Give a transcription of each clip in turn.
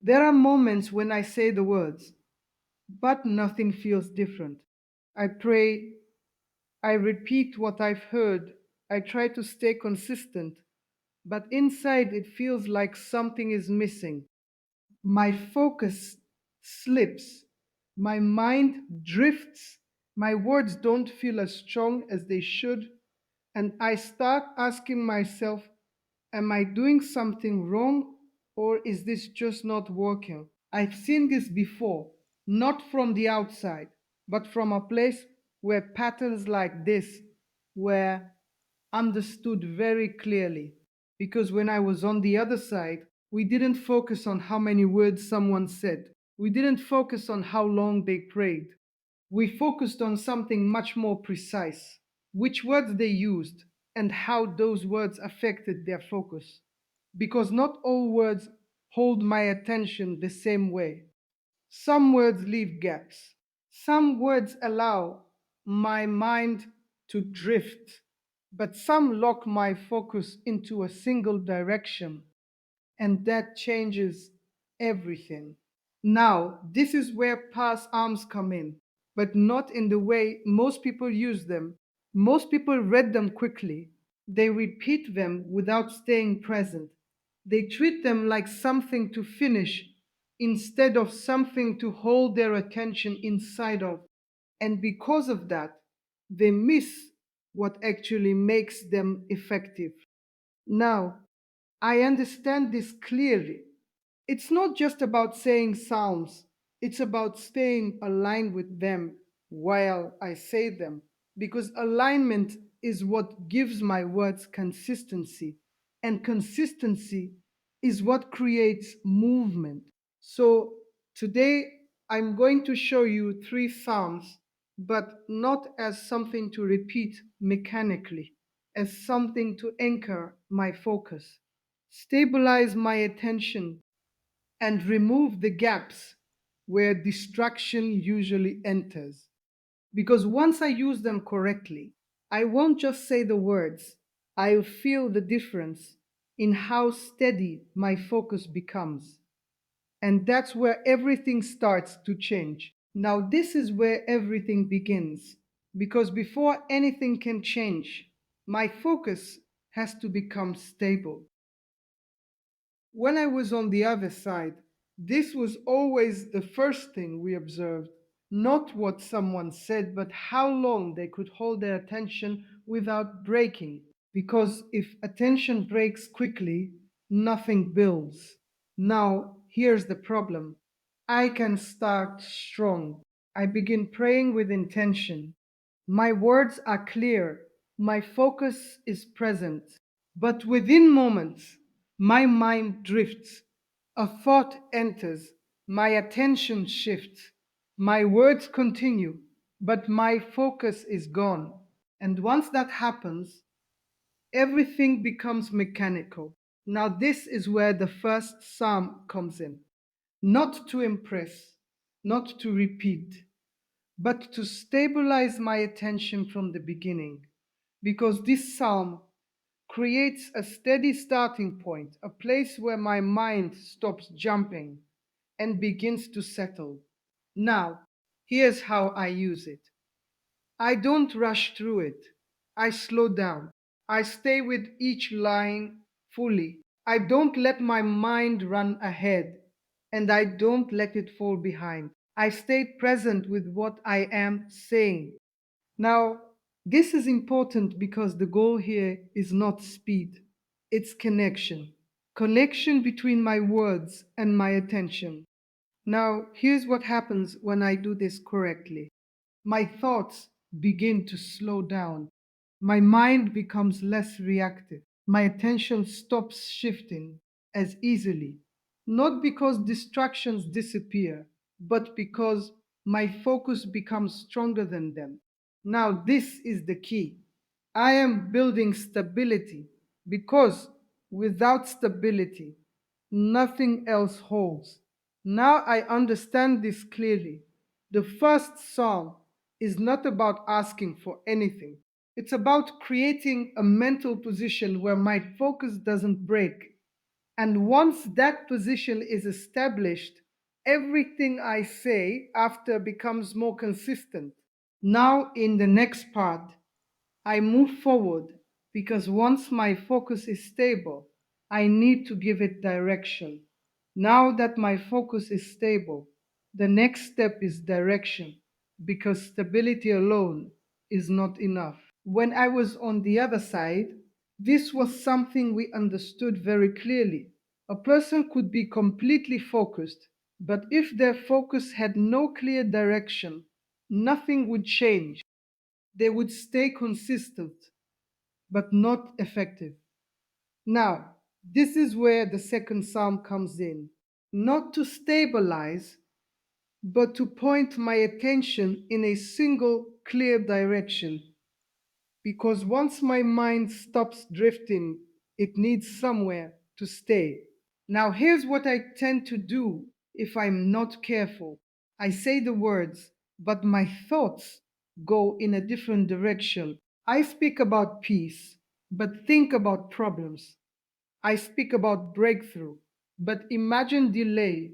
There are moments when I say the words, but nothing feels different. I pray, I repeat what I've heard, I try to stay consistent, but inside it feels like something is missing. My focus slips, my mind drifts, my words don't feel as strong as they should, and I start asking myself, am I doing something wrong or is this just not working? I've seen this before, not from the outside, but from a place where patterns like this were understood very clearly. Because when I was on the other side, we didn't focus on how many words someone said. We didn't focus on how long they prayed. We focused on something much more precise, which words they used and how those words affected their focus. Because not all words hold my attention the same way. Some words leave gaps. Some words allow my mind to drift, but some lock my focus into a single direction, and that changes everything. Now, this is where pass arms come in, but not in the way most people use them. Most people read them quickly. They repeat them without staying present. They treat them like something to finish instead of something to hold their attention inside of. And because of that, they miss what actually makes them effective. Now, I understand this clearly. It's not just about saying psalms, it's about staying aligned with them while I say them. Because alignment is what gives my words consistency, and consistency is what creates movement. So today I'm going to show you three psalms, but not as something to repeat mechanically, as something to anchor my focus, stabilize my attention, and remove the gaps where distraction usually enters. Because once I use them correctly, I won't just say the words, I'll feel the difference in how steady my focus becomes. And that's where everything starts to change. Now, this is where everything begins. Because before anything can change, my focus has to become stable. When I was on the other side, this was always the first thing we observed. Not what someone said, but how long they could hold their attention without breaking. Because if attention breaks quickly, nothing builds. Now, here's the problem. I can start strong. I begin praying with intention. My words are clear. My focus is present. But within moments, my mind drifts. A thought enters. My attention shifts. My words continue, but my focus is gone. And once that happens, everything becomes mechanical. Now, this is where the first psalm comes in. Not to impress, not to repeat, but to stabilize my attention from the beginning. Because this psalm creates a steady starting point, a place where my mind stops jumping and begins to settle. Now, here's how I use it. I don't rush through it. I slow down. I stay with each line fully. I don't let my mind run ahead, and I don't let it fall behind. I stay present with what I am saying. Now, this is important because the goal here is not speed, it's connection. Connection between my words and my attention. Now, here's what happens when I do this correctly. My thoughts begin to slow down. My mind becomes less reactive. My attention stops shifting as easily. Not because distractions disappear, but because my focus becomes stronger than them. Now, this is the key. I am building stability because without stability, nothing else holds. Now I understand this clearly. The first psalm is not about asking for anything, it's about creating a mental position where my focus doesn't break. And once that position is established, everything I say after becomes more consistent. Now, in the next part, I move forward because once my focus is stable, I need to give it direction. Now that my focus is stable, the next step is direction because stability alone is not enough. When I was on the other side, this was something we understood very clearly. A person could be completely focused, but if their focus had no clear direction, nothing would change. They would stay consistent, but not effective. Now, this is where the second psalm comes in. Not to stabilize, but to point my attention in a single clear direction. Because once my mind stops drifting, it needs somewhere to stay. Now, here's what I tend to do if I'm not careful. I say the words, but my thoughts go in a different direction. I speak about peace, but think about problems. I speak about breakthrough, but imagine delay,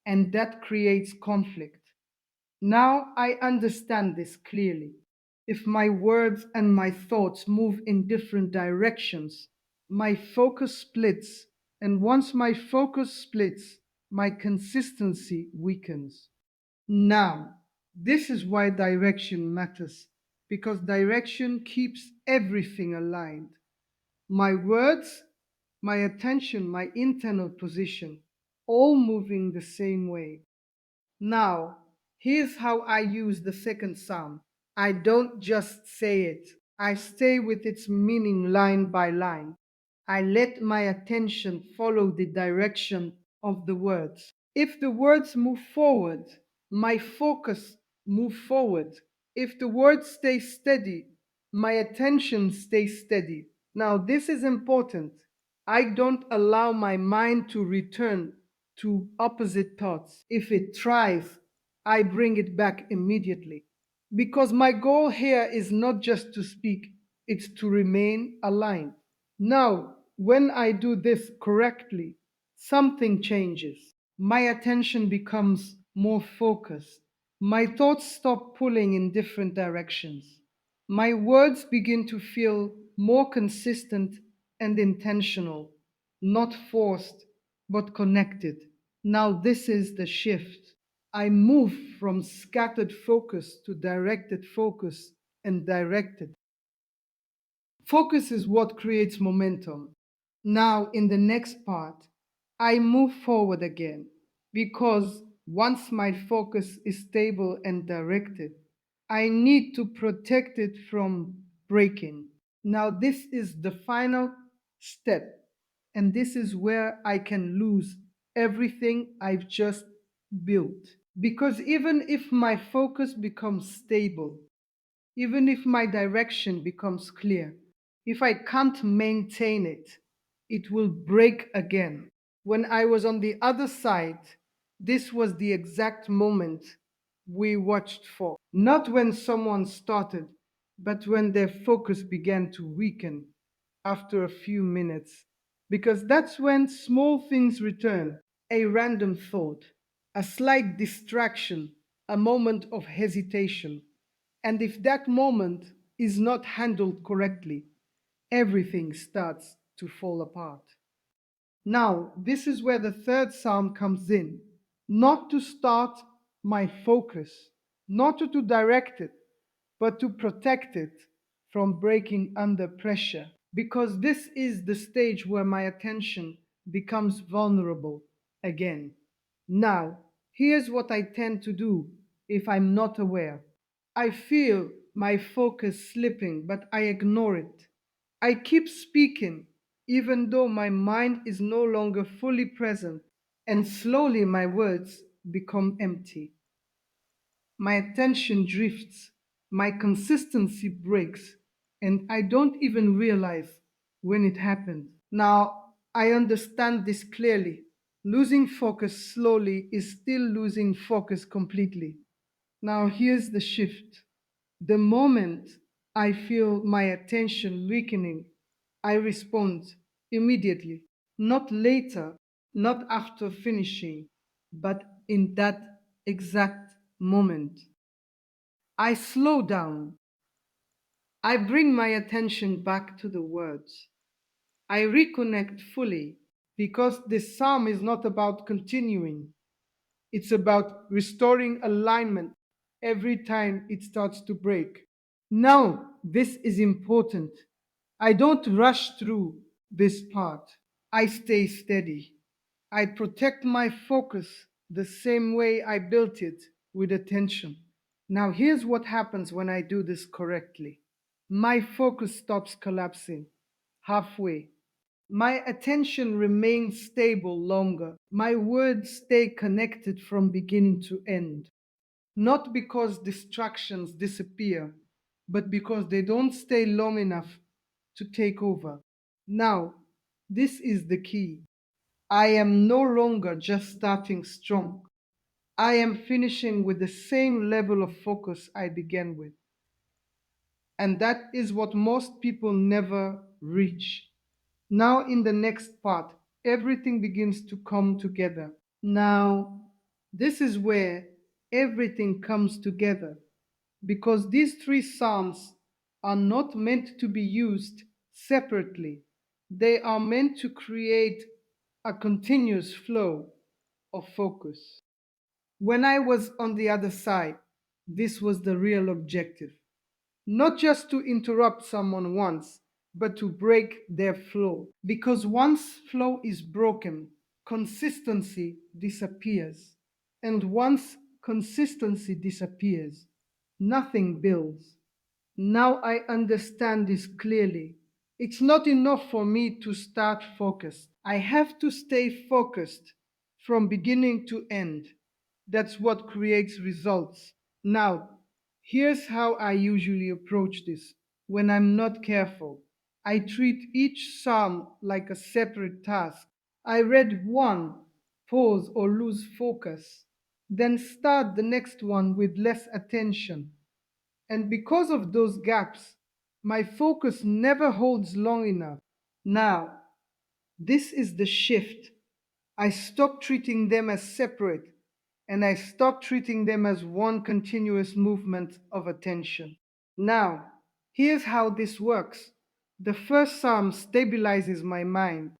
and that creates conflict. Now I understand this clearly. If my words and my thoughts move in different directions, my focus splits, and once my focus splits, my consistency weakens. Now, this is why direction matters, because direction keeps everything aligned. My words, my attention, my internal position, all moving the same way. Now, here's how I use the second psalm. I don't just say it, I stay with its meaning line by line. I let my attention follow the direction of the words. If the words move forward, my focus move forward. If the words stay steady, my attention stays steady. Now, this is important. I don't allow my mind to return to opposite thoughts. If it tries, I bring it back immediately. Because my goal here is not just to speak, it's to remain aligned. Now, when I do this correctly, something changes. My attention becomes more focused. My thoughts stop pulling in different directions. My words begin to feel more consistent and intentional, not forced, but connected. Now, this is the shift. I move from scattered focus to directed focus and directed. Focus is what creates momentum. Now, in the next part, I move forward again because once my focus is stable and directed, I need to protect it from breaking. Now, this is the final step, and this is where I can lose everything I've just built. Because even if my focus becomes stable, even if my direction becomes clear, if I can't maintain it, it will break again. When I was on the other side, this was the exact moment we watched for. Not when someone started, but when their focus began to weaken after a few minutes. Because that's when small things return, a random thought, a slight distraction, a moment of hesitation. And if that moment is not handled correctly, everything starts to fall apart. Now, this is where the third psalm comes in. Not to start my focus, not to direct it, but to protect it from breaking under pressure. Because this is the stage where my attention becomes vulnerable again. Now, here's what I tend to do if I'm not aware. I feel my focus slipping, but I ignore it. I keep speaking, even though my mind is no longer fully present, and slowly my words become empty. My attention drifts, my consistency breaks, and I don't even realize when it happened. Now, I understand this clearly. Losing focus slowly is still losing focus completely. Now, here's the shift. The moment I feel my attention weakening, I respond immediately. not later, not after finishing, but in that exact moment. I slow down. I bring my attention back to the words. I reconnect fully because this psalm is not about continuing, it's about restoring alignment every time it starts to break. Now, this is important. I don't rush through this part. I stay steady. I protect my focus the same way I built it, with attention. Now, here's what happens when I do this correctly: my focus stops collapsing halfway. My attention remains stable longer. My words stay connected from beginning to end. Not because distractions disappear, but because they don't stay long enough to take over. Now, this is the key. I am no longer just starting strong. I am finishing with the same level of focus I began with. And that is what most people never reach. Now, in the next part, everything begins to come together. Now, this is where everything comes together because these three Psalms are not meant to be used separately. They are meant to create a continuous flow of focus. When I was on the other side, this was the real objective. Not just to interrupt someone once, but to break their flow. Because once flow is broken, consistency disappears. And once consistency disappears, nothing builds. Now I understand this clearly. It's not enough for me to start focused. I have to stay focused from beginning to end. That's what creates results. Now, here's how I usually approach this when I'm not careful. I treat each psalm like a separate task. I read one, pause or lose focus, then start the next one with less attention. And because of those gaps, my focus never holds long enough. Now, this is the shift. I stop treating them as separate and I stop treating them as one continuous movement of attention. Now, here's how this works. The first psalm stabilizes my mind.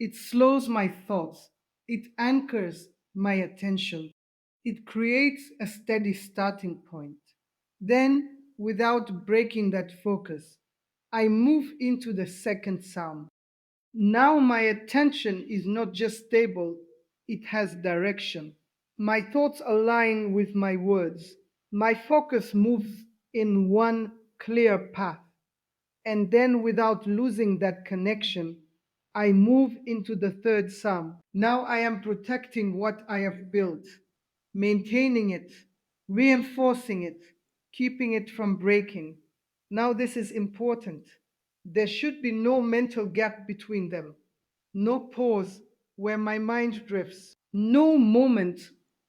It slows my thoughts. It anchors my attention. It creates a steady starting point. Then, without breaking that focus, I move into the second psalm. Now my attention is not just stable, it has direction. My thoughts align with my words. My focus moves in one clear path. And then, without losing that connection, I move into the third psalm. Now I am protecting what I have built, maintaining it, reinforcing it, keeping it from breaking. Now, this is important. There should be no mental gap between them, no pause where my mind drifts, no moment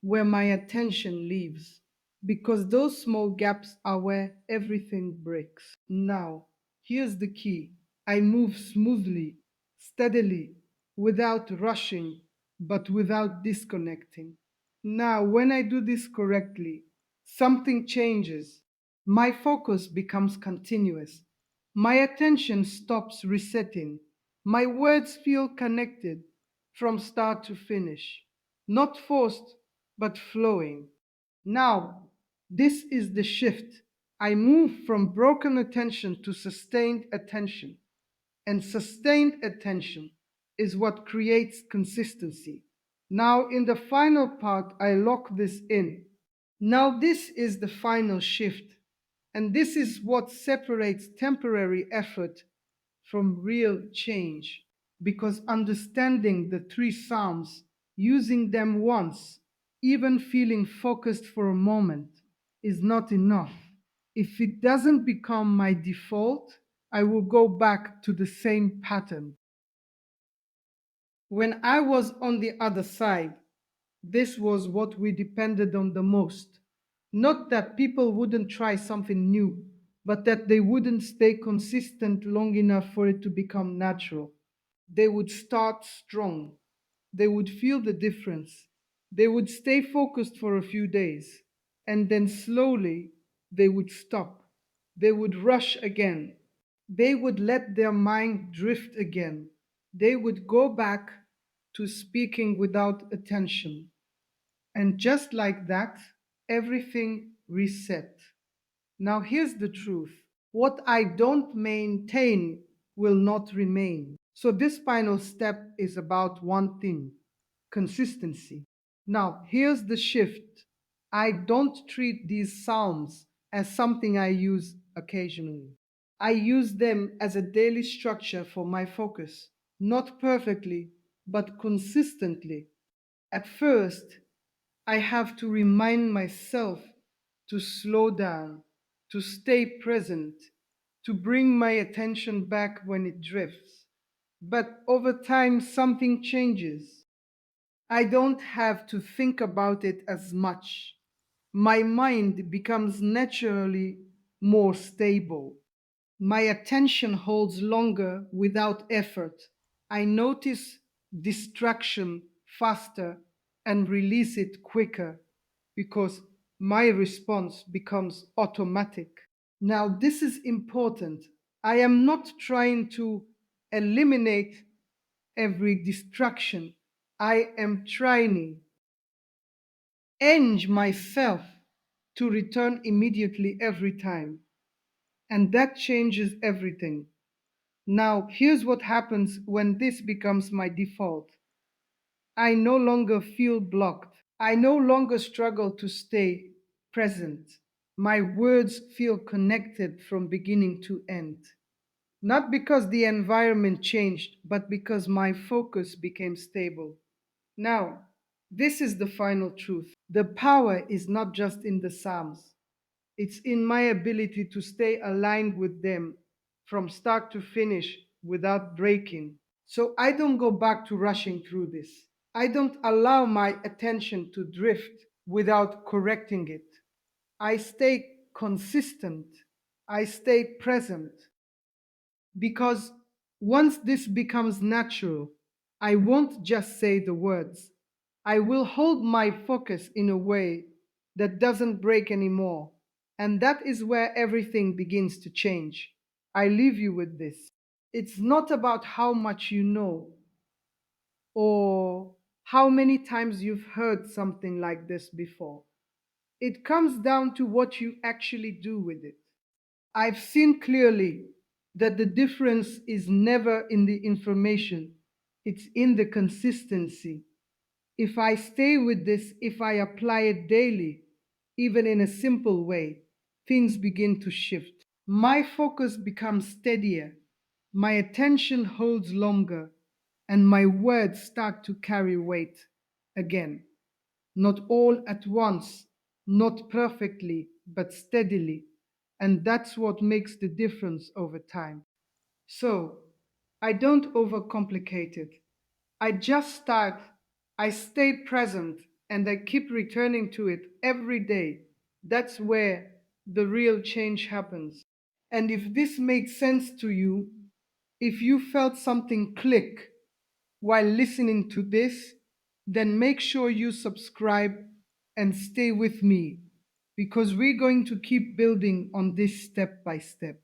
where my attention leaves, because those small gaps are where everything breaks. Now, here's the key: I move smoothly, steadily, without rushing, but without disconnecting. Now, when I do this correctly, something changes. My focus becomes continuous. My attention stops resetting. My words feel connected from start to finish, not forced, but flowing. Now, this is the shift. I move from broken attention to sustained attention, and sustained attention is what creates consistency. Now, in the final part, I lock this in. Now, this is the final shift, and this is what separates temporary effort from real change. Because understanding the three Psalms, using them once, even feeling focused for a moment, is not enough. If it doesn't become my default, I will go back to the same pattern. When I was on the other side, this was what we depended on the most. Not that people wouldn't try something new, but that they wouldn't stay consistent long enough for it to become natural. They would start strong. They would feel the difference. They would stay focused for a few days. And then slowly they would stop. They would rush again. They would let their mind drift again. They would go back to speaking without attention. And just like that, everything reset. Now, here's the truth: what I don't maintain will not remain. So, this final step is about one thing: consistency. Now, here's the shift: I don't treat these Psalms as something I use occasionally. I use them as a daily structure for my focus, not perfectly, but consistently. At first, I have to remind myself to slow down, to stay present, to bring my attention back when it drifts. But over time, something changes. I don't have to think about it as much. My mind becomes naturally more stable. My attention holds longer without effort. I notice distraction faster and release it quicker because my response becomes automatic. Now, this is important. I am not trying to eliminate every distraction. I am trying enge myself to return immediately every time. And that changes everything. Now, here's what happens when this becomes my default: I no longer feel blocked. I no longer struggle to stay present. My words feel connected from beginning to end. Not because the environment changed, but because my focus became stable. Now, this is the final truth. The power is not just in the Psalms, it's in my ability to stay aligned with them from start to finish without breaking. So I don't go back to rushing through this. I don't allow my attention to drift without correcting it. I stay consistent. I stay present. Because once this becomes natural, I won't just say the words. I will hold my focus in a way that doesn't break anymore. And that is where everything begins to change. I leave you with this: it's not about how much you know or how many times you've heard something like this before. It comes down to what you actually do with it. I've seen clearly that the difference is never in the information, it's in the consistency. If I stay with this, if I apply it daily, even in a simple way, things begin to shift. My focus becomes steadier, my attention holds longer, and my words start to carry weight again. Not all at once, not perfectly, but steadily. And that's what makes the difference over time. So, I don't overcomplicate it. I just start, I stay present, and I keep returning to it every day. That's where the real change happens. And if this makes sense to you, if you felt something click while listening to this, then make sure you subscribe and stay with me because we're going to keep building on this step by step.